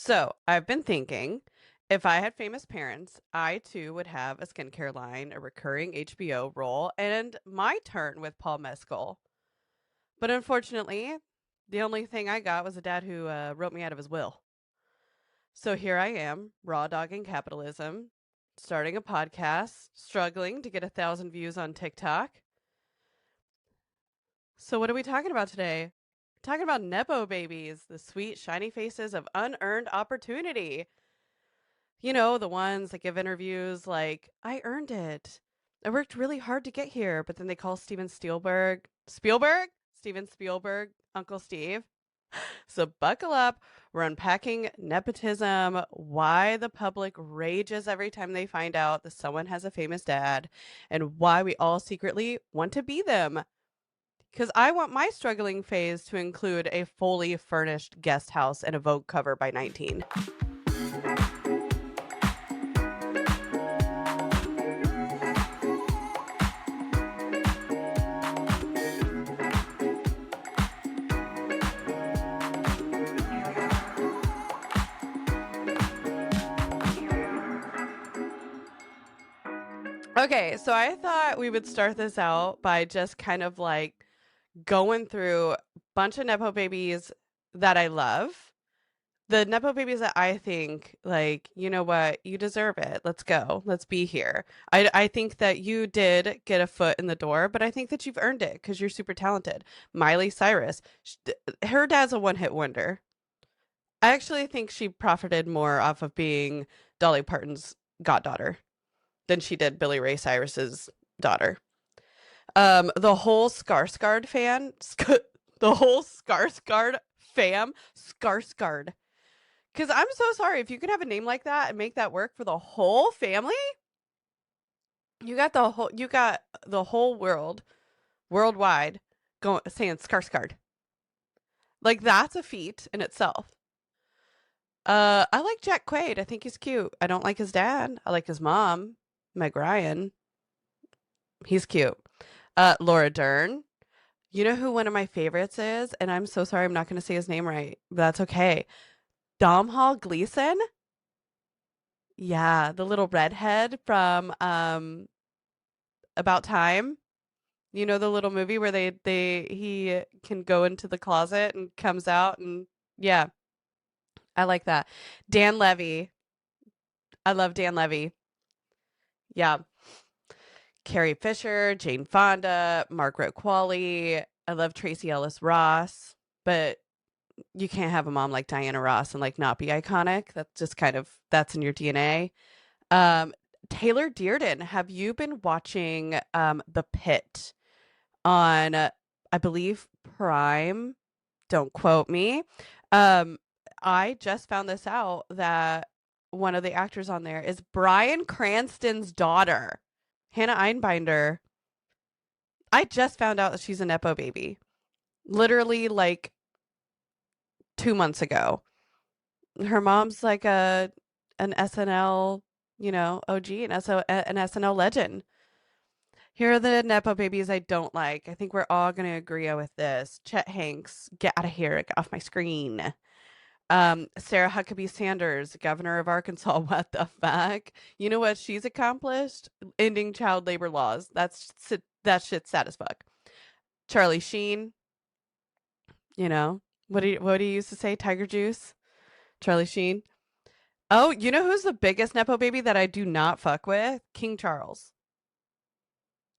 So I've been thinking if I had famous parents, I too would have a skincare line, a recurring HBO role, and my turn with Paul Mescal. But unfortunately, the only thing I got was a dad who wrote me out of his will. So here I am, raw dogging capitalism, starting a podcast, struggling to get 1,000 views on TikTok. So what are we talking about today? Talking about Nepo babies, the sweet, shiny faces of unearned opportunity. You know, the ones that give interviews like, I earned it. I worked really hard to get here, but then they call Steven Spielberg, Uncle Steve. So buckle up. We're unpacking nepotism, why the public rages every time they find out that someone has a famous dad, and why we all secretly want to be them. Because I want my struggling phase to include a fully furnished guest house and a Vogue cover by 19. Okay, so I thought we would start this out by just kind of like going through a bunch of Nepo babies that I love. The Nepo babies that I think, like, you know what, you deserve it. Let's go. Let's be here. I think that you did get a foot in the door, but I think that you've earned it because you're super talented. Miley Cyrus, her dad's a one-hit wonder. I actually think she profited more off of being Dolly Parton's goddaughter than she did Billy Ray Cyrus's daughter. The whole Skarsgård fan, the whole Skarsgård fam, Skarsgård. Because I'm so sorry if you can have a name like that and make that work for the whole family. You got the whole world, worldwide, going saying Skarsgård. Like that's a feat in itself. I like Jack Quaid. I think he's cute. I don't like his dad. I like his mom, Meg Ryan. He's cute. Laura Dern. You know who one of my favorites is? And I'm so sorry I'm not going to say his name right, but that's okay. Domhnall Gleeson? Yeah, the little redhead from About Time. You know the little movie where he can go into the closet and comes out and yeah, I like that. Dan Levy. I love Dan Levy. Yeah. Carrie Fisher, Jane Fonda, Margaret Qualley. I love Tracy Ellis Ross, but you can't have a mom like Diana Ross and like not be iconic. That's just kind of that's in your DNA. Um, Taylor Dearden, have you been watching The Pit on I believe Prime? Don't quote me. Um, I just found this out that one of the actors on there is Bryan Cranston's daughter, Hannah Einbinder. I just found out that she's a Nepo baby. Literally like 2 months ago. Her mom's like an SNL, OG, an SNL legend. Here are the Nepo babies I don't like. I think we're all going to agree with this. Chet Hanks, get out of here. Get off my screen. Sarah Huckabee Sanders, governor of Arkansas. What the fuck? You know what she's accomplished? Ending child labor laws. That shit's sad as fuck. Charlie Sheen, what do you used to say? Tiger Juice? Charlie Sheen. Oh, you know who's the biggest Nepo baby that I do not fuck with? King Charles.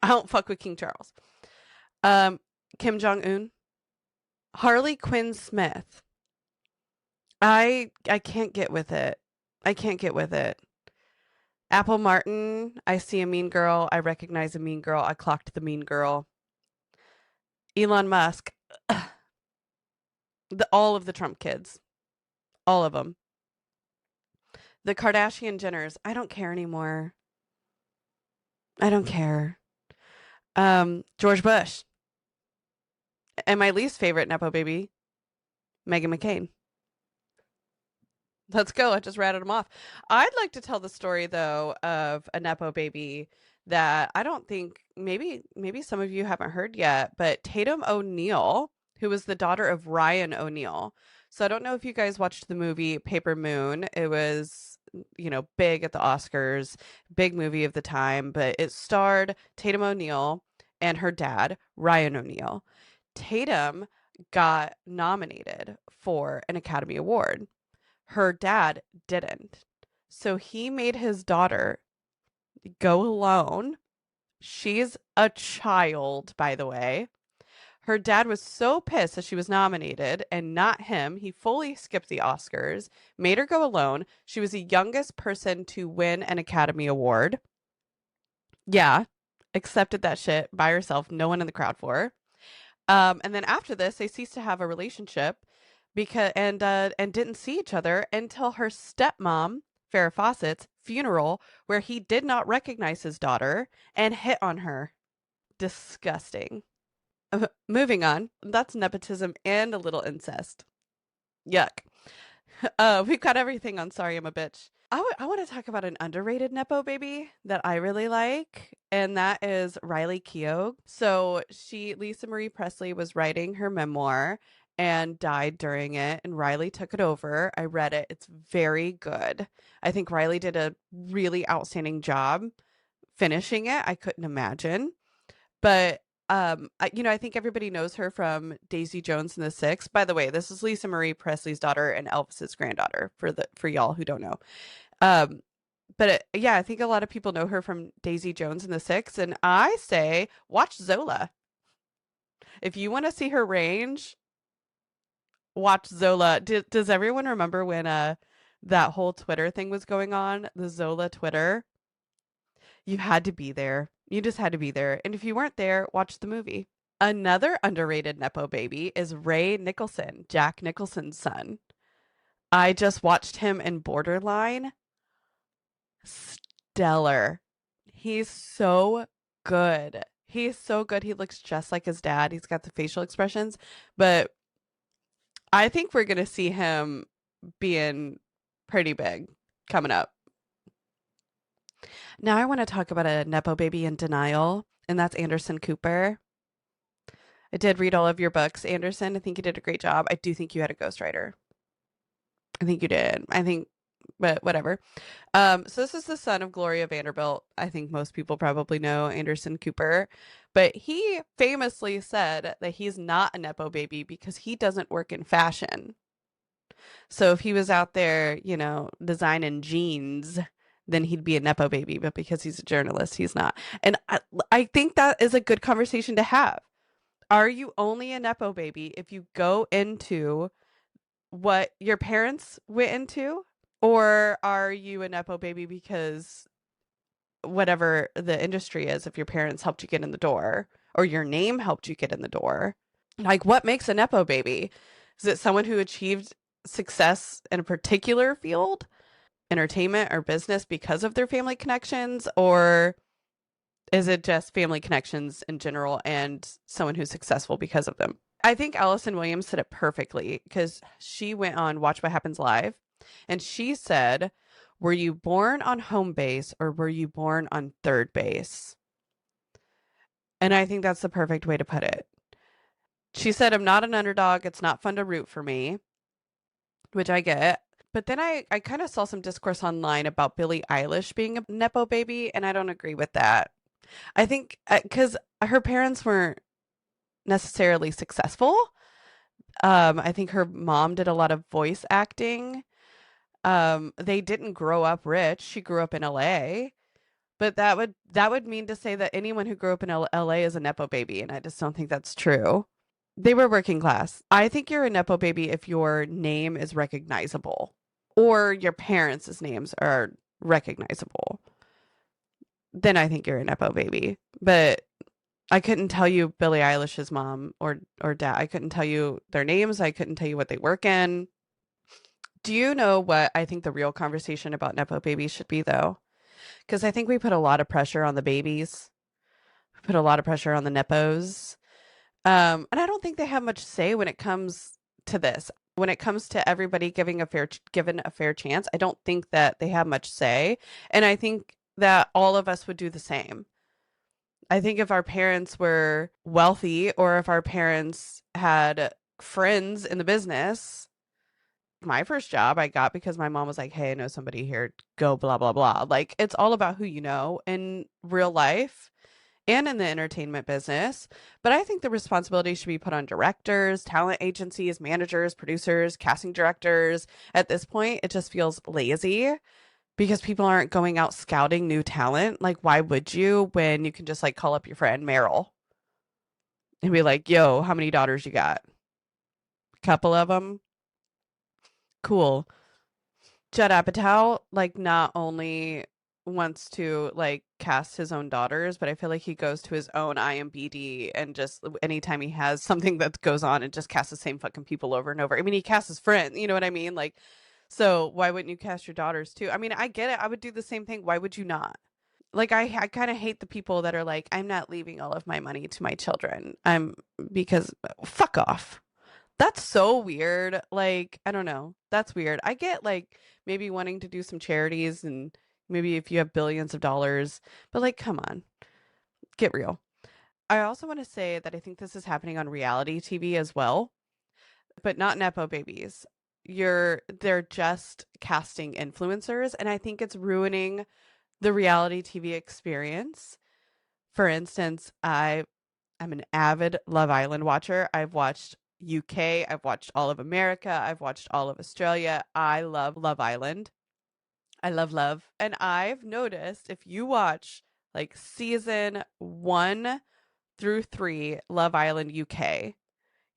I don't fuck with King Charles. Um, Kim Jong Un. Harley Quinn Smith. I can't get with it. I can't get with it. Apple Martin. I see a mean girl. I recognize a mean girl. I clocked the mean girl. Elon Musk. All of the Trump kids. All of them. The Kardashian Jenners. I don't care anymore. I don't care. George Bush. And my least favorite Nepo baby, Meghan McCain. Let's go. I just ratted them off. I'd like to tell the story though of a Nepo baby that I don't think maybe some of you haven't heard yet, but Tatum O'Neal, who was the daughter of Ryan O'Neal, So I don't know if you guys watched the movie Paper Moon. It was, big at the Oscars, big movie of the time, but it starred Tatum O'Neal and her dad, Ryan O'Neal. Tatum got nominated for an Academy Award. Her dad didn't. So he made his daughter go alone. She's a child, by the way. Her dad was so pissed that she was nominated and not him. He fully skipped the Oscars, made her go alone. She was the youngest person to win an Academy Award. Yeah, accepted that shit by herself, no one in the crowd for her. And then after this, they ceased to have a relationship because and didn't see each other until her stepmom, Farrah Fawcett's funeral, where he did not recognize his daughter and hit on her. Disgusting. Moving on. That's nepotism and a little incest. Yuck. We've got everything on Sorry I'm a Bitch. I want to talk about an underrated Nepo baby that I really like, and that is Riley Keough. So Lisa Marie Presley was writing her memoir and died during it, and Riley took it over. I read it. It's very good. I think Riley did a really outstanding job finishing it. I couldn't imagine. But I think everybody knows her from Daisy Jones and the Six. By the way, this is Lisa Marie Presley's daughter and Elvis's granddaughter for y'all who don't know. Yeah, I think a lot of people know her from Daisy Jones and the Six, and I say watch Zola. If you want to see her range, watch Zola. Does everyone remember when that whole Twitter thing was going on? The Zola Twitter? You had to be there. You just had to be there. And if you weren't there, watch the movie. Another underrated Nepo baby is Ray Nicholson, Jack Nicholson's son. I just watched him in Borderline. Stellar. He's so good. He's so good. He looks just like his dad. He's got the facial expressions, but I think we're going to see him being pretty big coming up. Now I want to talk about a Nepo baby in denial, and that's Anderson Cooper. I did read all of your books, Anderson. I think you did a great job. I do think you had a ghostwriter. I think you did. But whatever. So this is the son of Gloria Vanderbilt. I think most people probably know Anderson Cooper, but he famously said that he's not a Nepo baby because he doesn't work in fashion. So if he was out there, designing jeans, then he'd be a Nepo baby, but because he's a journalist, he's not. And I think that is a good conversation to have. Are you only a Nepo baby if you go into what your parents went into? Or are you a Nepo baby because whatever the industry is, if your parents helped you get in the door or your name helped you get in the door? Like, what makes a Nepo baby? Is it someone who achieved success in a particular field, entertainment or business, because of their family connections? Or is it just family connections in general and someone who's successful because of them? I think Allison Williams said it perfectly because she went on Watch What Happens Live. And she said, were you born on home base or were you born on third base? And I think that's the perfect way to put it. She said, I'm not an underdog. It's not fun to root for me, which I get. But then I kind of saw some discourse online about Billie Eilish being a Nepo baby, and I don't agree with that. I think because her parents weren't necessarily successful. I think her mom did a lot of voice acting. They didn't grow up rich. She grew up in LA, but that would mean to say that anyone who grew up in LA is a Nepo baby, and I just don't think that's true. They were working class. I think you're a Nepo baby if your name is recognizable or your parents' names are recognizable. Then I think you're a Nepo baby. But I couldn't tell you Billie Eilish's mom or dad. I couldn't tell you their names. I couldn't tell you what they work in. Do you know what I think the real conversation about Nepo babies should be, though? Because I think we put a lot of pressure on the babies. We put a lot of pressure on the Nepos. And I don't think they have much say when it comes to this. When it comes to everybody given a fair chance, I don't think that they have much say. And I think that all of us would do the same. I think if our parents were wealthy or if our parents had friends in the business, my first job I got because my mom was like, "Hey, I know somebody here, go blah blah blah." Like it's all about who you know in real life and in the entertainment business. But I think the responsibility should be put on directors, talent agencies, managers, producers, casting directors. At this point, it just feels lazy because people aren't going out scouting new talent. Like, why would you when you can just like call up your friend Meryl and be like, "Yo, how many daughters you got? Couple of them? Cool." Judd Apatow, like, not only wants to like cast his own daughters, but I feel like he goes to his own IMBD and just anytime he has something that goes on and just casts the same fucking people over and over. I mean, he casts his friends, you know what I mean? Like, so why wouldn't you cast your daughters too? I mean, I get it. I would do the same thing. Why would you not? Like, I kind of hate the people that are like, I'm not leaving all of my money to my children. Because fuck off. That's so weird. Like, I don't know. That's weird. I get like maybe wanting to do some charities and maybe if you have billions of dollars, but like, come on, get real. I also want to say that I think this is happening on reality TV as well, but not Nepo babies. They're just casting influencers, and I think it's ruining the reality TV experience. For instance, I'm an avid Love Island watcher. I've watched UK, I've watched all of America, I've watched all of Australia. I love Love Island. I love love. And I've noticed if you watch like season 1 through 3 Love Island UK,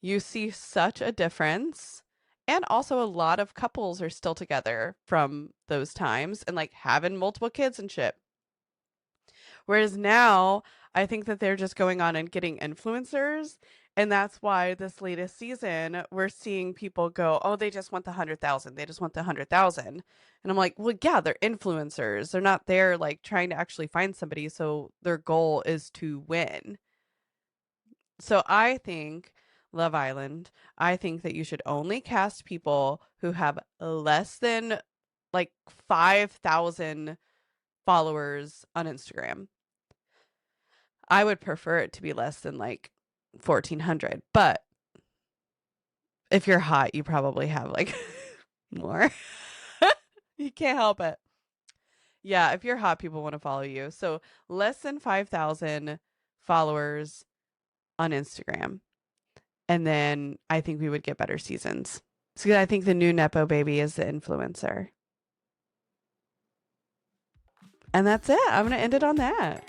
you see such a difference. And also a lot of couples are still together from those times and like having multiple kids and shit. Whereas now, I think that they're just going on and getting influencers. And that's why this latest season, we're seeing people go, oh, they just want the 100,000. They just want the 100,000. And I'm like, well, yeah, they're influencers. They're not there like trying to actually find somebody. So their goal is to win. So I think Love Island, I think that you should only cast people who have less than like 5,000 followers on Instagram. I would prefer it to be less than like 1,400. But if you're hot, you probably have like more. You can't help it. Yeah, if you're hot, people want to follow you. So less than 5,000 followers on Instagram. And then I think we would get better seasons. So I think the new Nepo baby is the influencer. And that's it. I'm going to end it on that.